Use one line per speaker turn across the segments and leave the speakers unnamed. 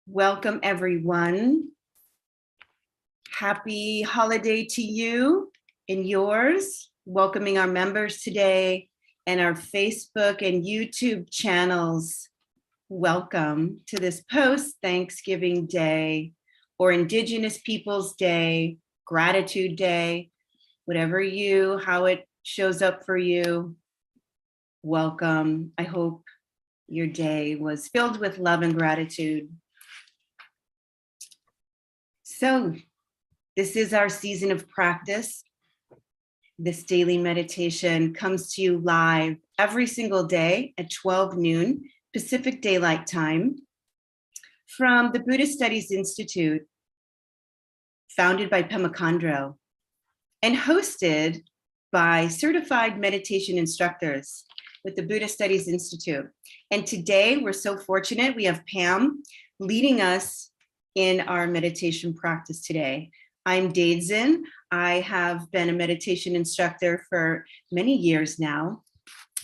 Welcome, everyone. Happy holiday to you and yours. Welcoming our members today and our Facebook and YouTube channels. Welcome to this post-Thanksgiving Day or Indigenous Peoples Day, Gratitude Day, how it shows up for you. Welcome. I hope your day was filled with love and gratitude. So this is our season of practice. This daily meditation comes to you live every single day at 12 noon Pacific Daylight Time from the Buddhist Studies Institute, founded by Pema Chödrön and hosted by certified meditation instructors with the Buddhist Studies Institute. And today we're so fortunate, we have Pam leading us in our meditation practice today. I'm Daidzin. I have been a meditation instructor for many years now.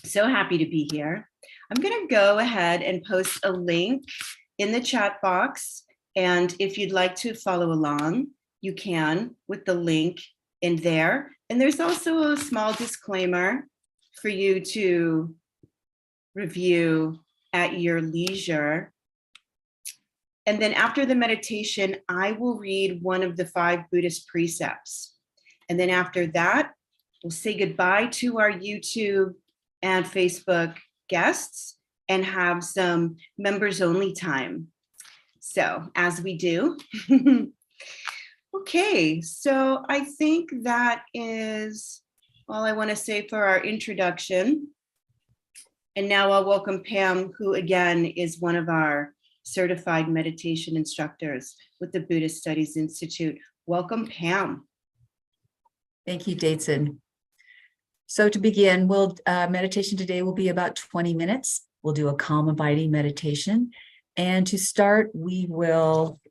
So happy to be here. I'm going to go ahead and post a link in the chat box. And if you'd like to follow along, you can with the link in there. And there's also a small disclaimer for you to review at your leisure. And then after the meditation, I will read one of the 5 Buddhist precepts. And then after that, we'll say goodbye to our YouTube and Facebook guests and have some members only time. So as we do. Okay, so I think that is all I want to say for our introduction. And now I'll welcome Pam, who again is one of our certified meditation instructors with the Buddhist Studies Institute. Welcome, Pam.
Thank you, Daidzin. So to begin, meditation today will be about 20 minutes. We'll do a calm, abiding meditation. And to start, we will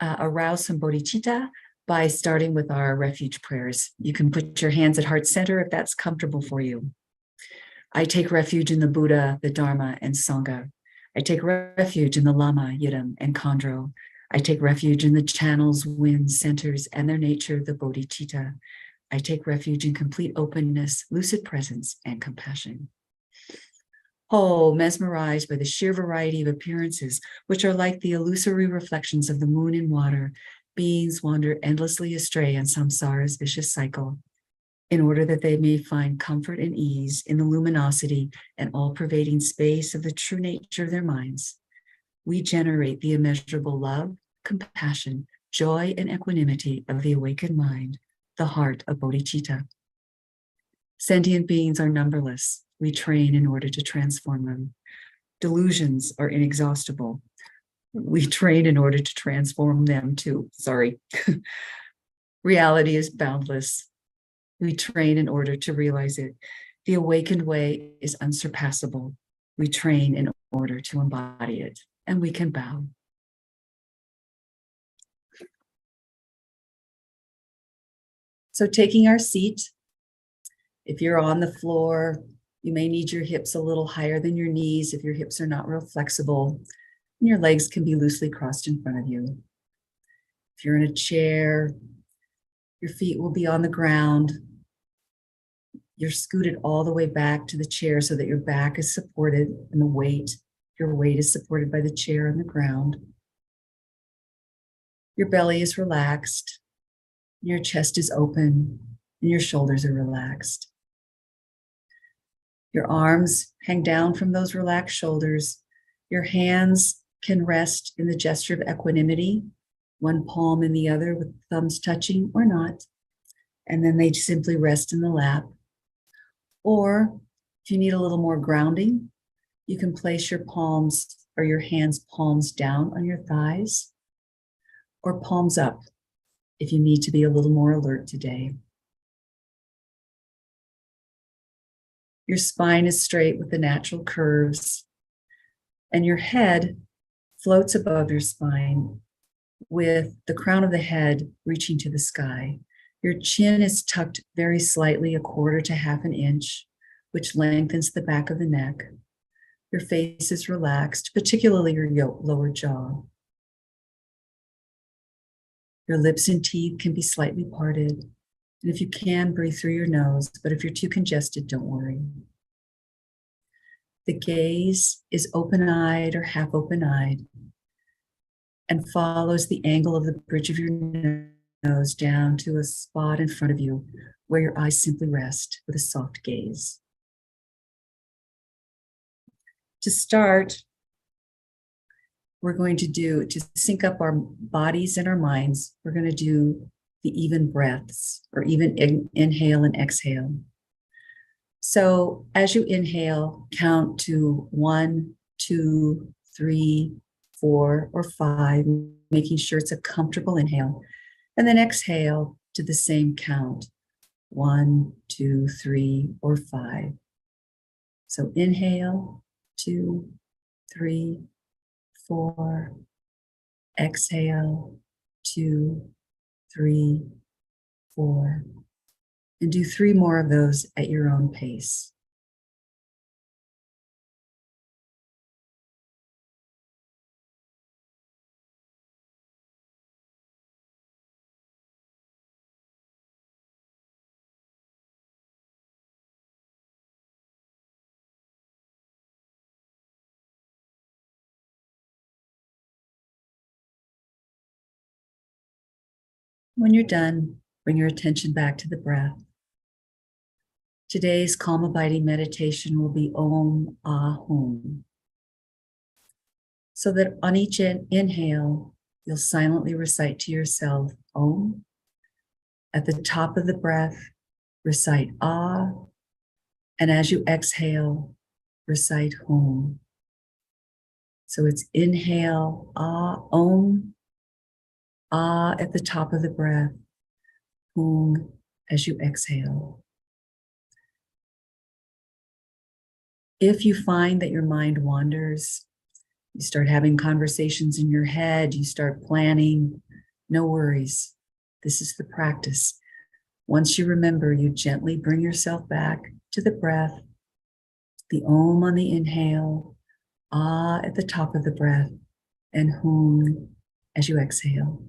arouse some bodhicitta by starting with our refuge prayers. You can put your hands at heart center if that's comfortable for you. I take refuge in the Buddha, the Dharma, and Sangha. I take refuge in the Lama, Yidam, and Khandro. I take refuge in the channels, winds, centers, and their nature, the bodhicitta. I take refuge in complete openness, lucid presence, and compassion. Oh, mesmerized by the sheer variety of appearances, which are like the illusory reflections of the moon in water, beings wander endlessly astray in samsara's vicious cycle, in order that they may find comfort and ease in the luminosity and all-pervading space of the true nature of their minds. We generate the immeasurable love, compassion, joy, and equanimity of the awakened mind, the heart of bodhicitta. Sentient beings are numberless. We train in order to transform them. Delusions are inexhaustible. We train in order to transform them too. Reality is boundless. We train in order to realize it. The awakened way is unsurpassable. We train in order to embody it, and we can bow. So taking our seat, if you're on the floor, you may need your hips a little higher than your knees if your hips are not real flexible, and your legs can be loosely crossed in front of you. If you're in a chair, your feet will be on the ground. You're scooted all the way back to the chair so that your back is supported and your weight is supported by the chair and the ground. Your belly is relaxed, your chest is open, and your shoulders are relaxed. Your arms hang down from those relaxed shoulders. Your hands can rest in the gesture of equanimity, one palm in the other with thumbs touching or not. And then they simply rest in the lap. Or if you need a little more grounding, you can place your palms or your hands palms down on your thighs or palms up if you need to be a little more alert today. Your spine is straight with the natural curves, and your head floats above your spine with the crown of the head reaching to the sky. Your chin is tucked very slightly, 1/4 to 1/2 inch, which lengthens the back of the neck. Your face is relaxed, particularly your lower jaw. Your lips and teeth can be slightly parted. And if you can, breathe through your nose, but if you're too congested, don't worry. The gaze is open-eyed or half open-eyed and follows the angle of the bridge of your nose down to a spot in front of you where your eyes simply rest with a soft gaze. To start, we're going to sync up our bodies and our minds, we're going to do the even breaths, or even inhale and exhale. So as you inhale, count to 1, 2, 3, 4, or 5, making sure it's a comfortable inhale. And then exhale to the same count, 1, 2, 3, or 5. So inhale, 2, 3, 4. Exhale, 2, 3, 4. And do 3 more of those at your own pace. When you're done, bring your attention back to the breath. Today's calm abiding meditation will be Om Ah Hum. So that on each inhale, you'll silently recite to yourself Om. At the top of the breath, recite Ah. And as you exhale, recite Hum. So it's inhale, Ah, Om, Ah at the top of the breath, Hum as you exhale. If you find that your mind wanders, you start having conversations in your head, you start planning, no worries. This is the practice. Once you remember, you gently bring yourself back to the breath, the Om on the inhale, Ah at the top of the breath, and Hum as you exhale.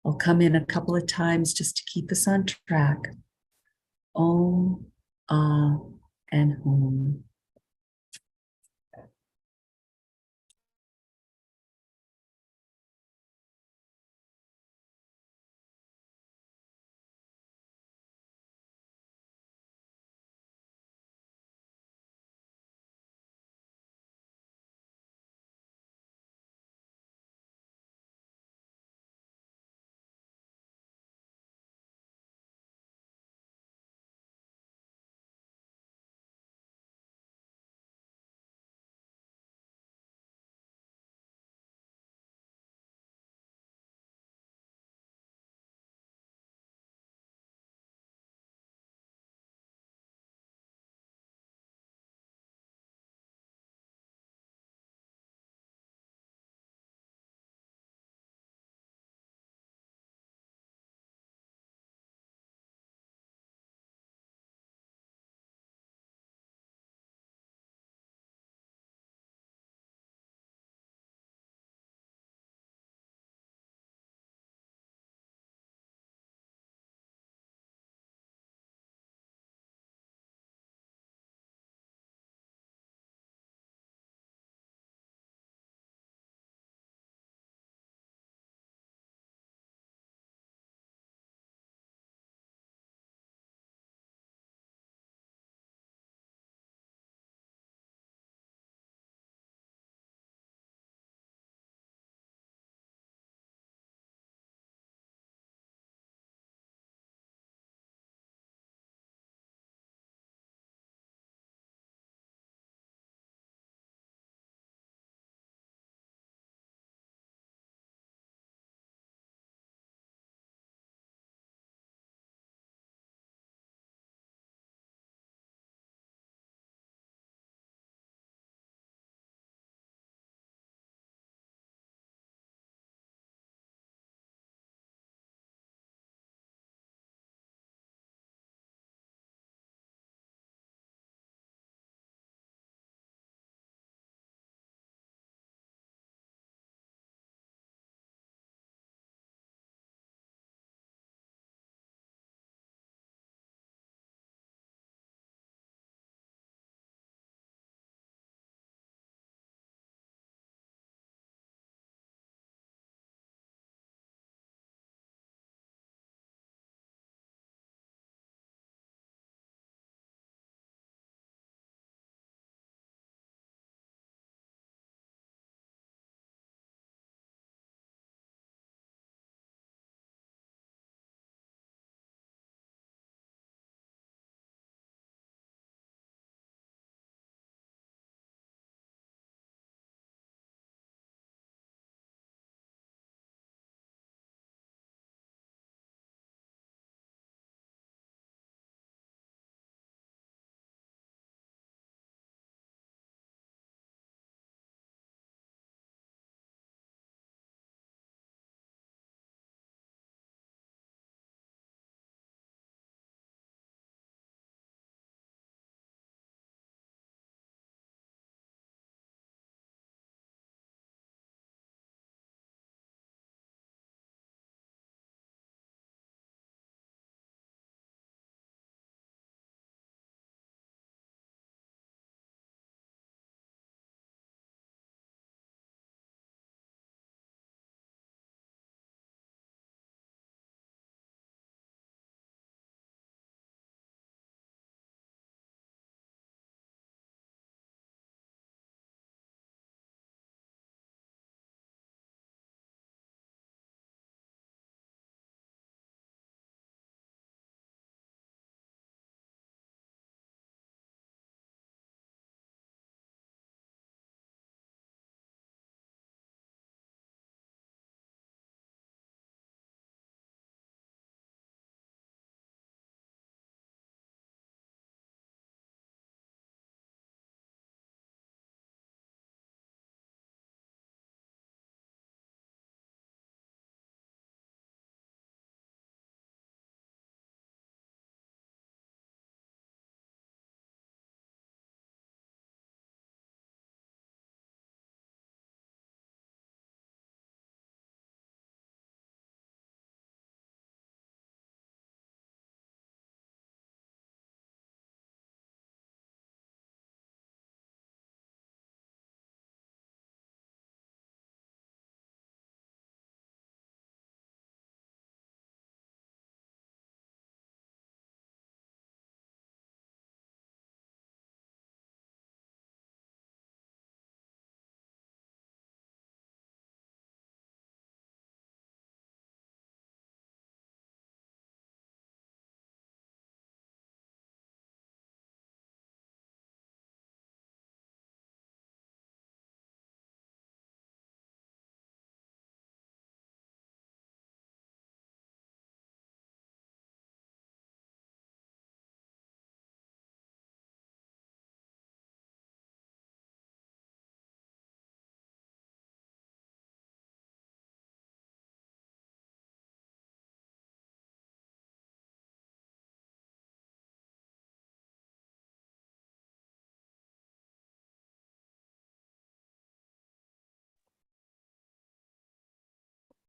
I'll come in a couple of times just to keep us on track. Om, Ah, and Hum.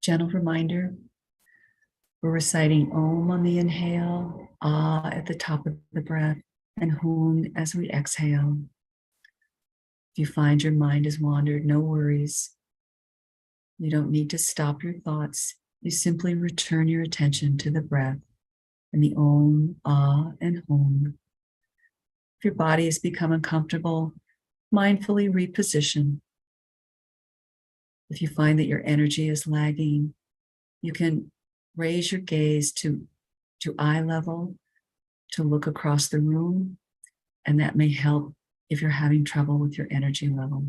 Gentle reminder, we're reciting Om on the inhale, Ah at the top of the breath, and Hun as we exhale. If you find your mind has wandered, no worries. You don't need to stop your thoughts. You simply return your attention to the breath and the Om, Ah, and Hum. If your body has become uncomfortable, mindfully reposition. If you find that your energy is lagging, you can raise your gaze to eye level to look across the room, and that may help if you're having trouble with your energy level.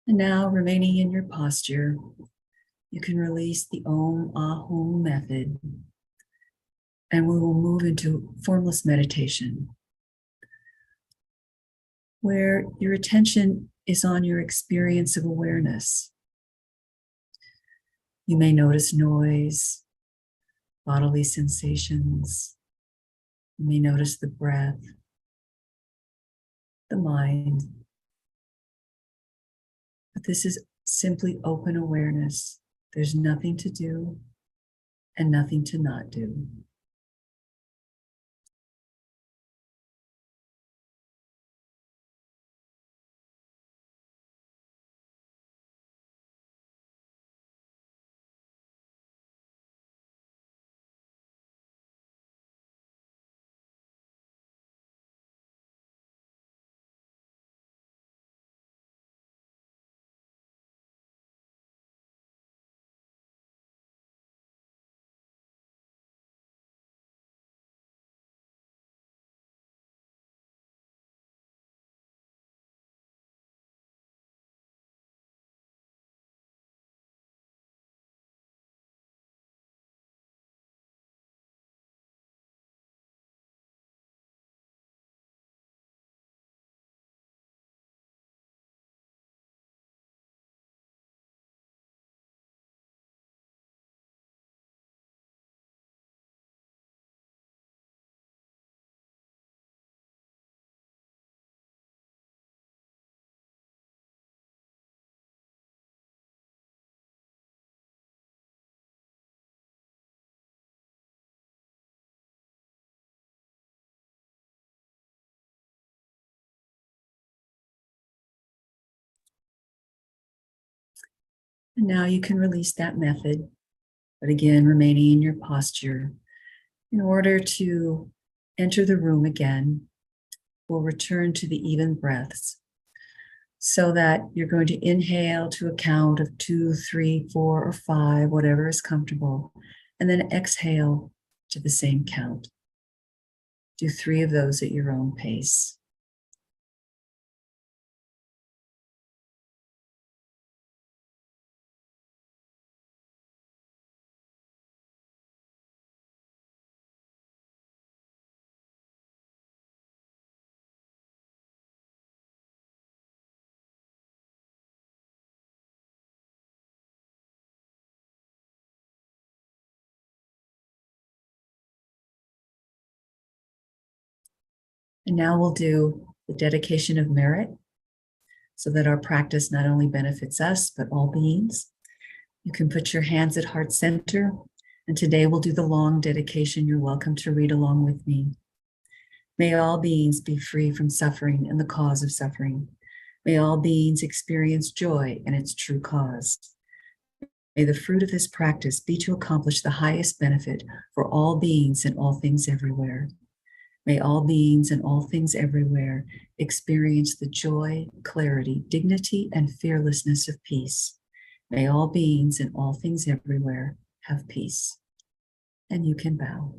And now, remaining in your posture, you can release the Om Ahum method, and we will move into formless meditation, where your attention is on your experience of awareness. You may notice noise, bodily sensations. You may notice the breath, the mind. But this is simply open awareness. There's nothing to do and nothing to not do. And now you can release that method, but again, remaining in your posture. In order to enter the room again, we'll return to the even breaths, so that you're going to inhale to a count of 2, 3, 4, or 5, whatever is comfortable, and then exhale to the same count. Do 3 of those at your own pace. And now we'll do the dedication of merit, so that our practice not only benefits us, but all beings. You can put your hands at heart center, and today we'll do the long dedication. You're welcome to read along with me. May all beings be free from suffering and the cause of suffering. May all beings experience joy and its true cause. May the fruit of this practice be to accomplish the highest benefit for all beings and all things everywhere. May all beings and all things everywhere experience the joy, clarity, dignity, and fearlessness of peace. May all beings and all things everywhere have peace. And you can bow.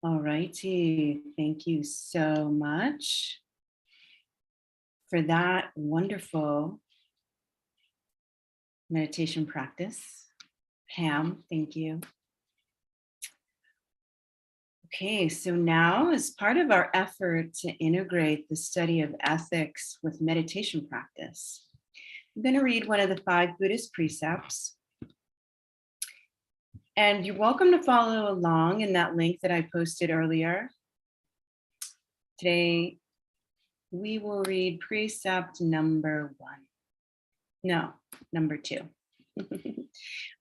All righty. Thank you so much for that wonderful meditation practice. Pam, thank you. Okay, so now as part of our effort to integrate the study of ethics with meditation practice, I'm going to read one of the 5 Buddhist precepts. And you're welcome to follow along in that link that I posted earlier. Today, we will read precept number 1. No, number 2.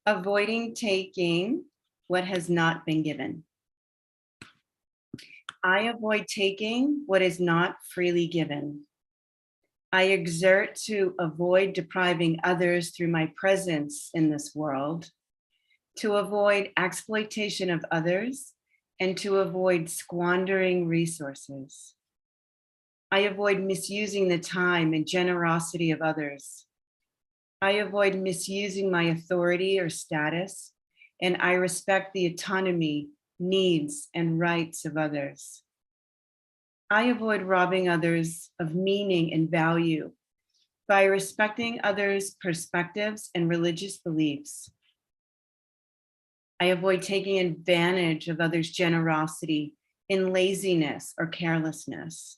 Avoiding taking what has not been given. I avoid taking what is not freely given. I exert to avoid depriving others through my presence in this world, to avoid exploitation of others, and to avoid squandering resources. I avoid misusing the time and generosity of others. I avoid misusing my authority or status, and I respect the autonomy, needs, and rights of others. I avoid robbing others of meaning and value by respecting others' perspectives and religious beliefs. I avoid taking advantage of others' generosity in laziness or carelessness.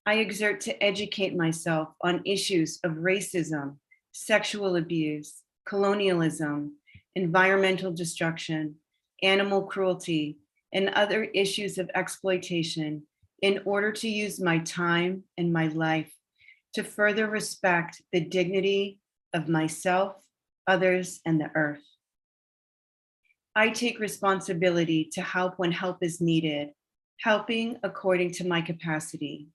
I exert to educate myself on issues of racism, sexual abuse, colonialism, environmental destruction, animal cruelty, and other issues of exploitation in order to use my time and my life to further respect the dignity of myself, others, and the earth. I take responsibility to help when help is needed, helping according to my capacity.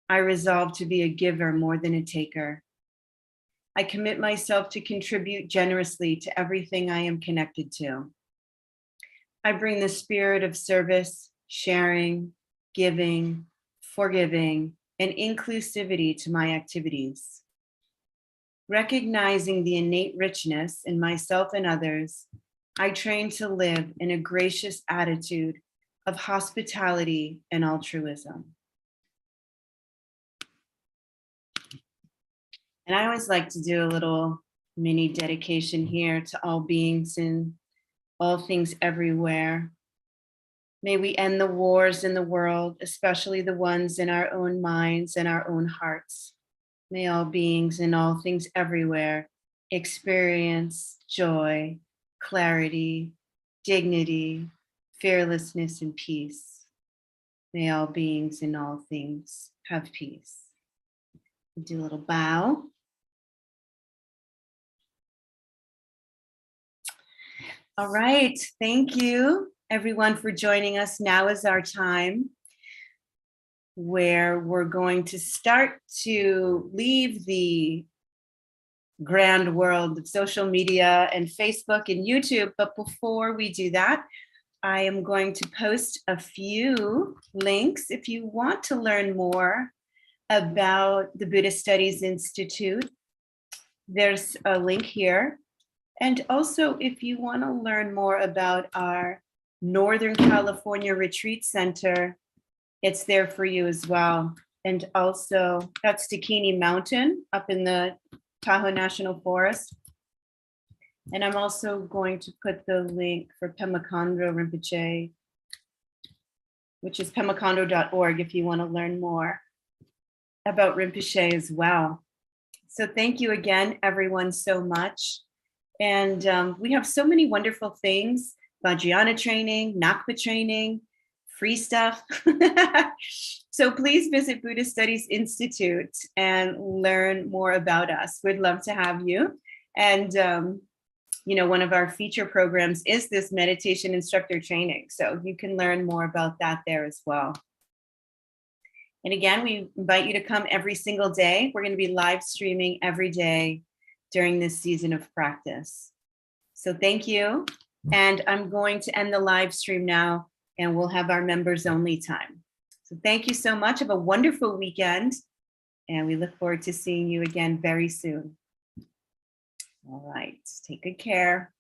I resolve to be a giver more than a taker. I commit myself to contribute generously to everything I am connected to. I bring the spirit of service, sharing, giving, forgiving, and inclusivity to my activities. Recognizing the innate richness in myself and others, I train to live in a gracious attitude of hospitality and altruism. And I always like to do a little mini dedication here to all beings and all things everywhere. May we end the wars in the world, especially the ones in our own minds and our own hearts. May all beings and all things everywhere experience joy, clarity, dignity, fearlessness, and peace. May all beings and all things have peace. We'll do a little bow. All right, thank you everyone for joining us. Now is our time where we're going to start to leave the grand world of social media and Facebook and YouTube. But before we do that, I am going to post a few links if you want to learn more about the Buddhist Studies Institute. There's a link here. And also, if you want to learn more about our Northern California Retreat Center, it's there for you as well. And also, that's Dakini Mountain up in the Tahoe National Forest. And I'm also going to put the link for Pema Khandro Rinpoche, which is pemakhandro.org if you want to learn more about Rinpoche as well. So thank you again, everyone, so much. And we have so many wonderful things, Vajrayana training, Nakpa training, free stuff. So please visit Buddhist Studies Institute and learn more about us. We'd love to have you. And, you know, one of our feature programs is this meditation instructor training. So you can learn more about that there as well. And again, we invite you to come every single day. We're going to be live streaming every day during this season of practice. So thank you. And I'm going to end the live stream now, and we'll have our members only time. So thank you so much. Have a wonderful weekend. And we look forward to seeing you again very soon. All right, take good care.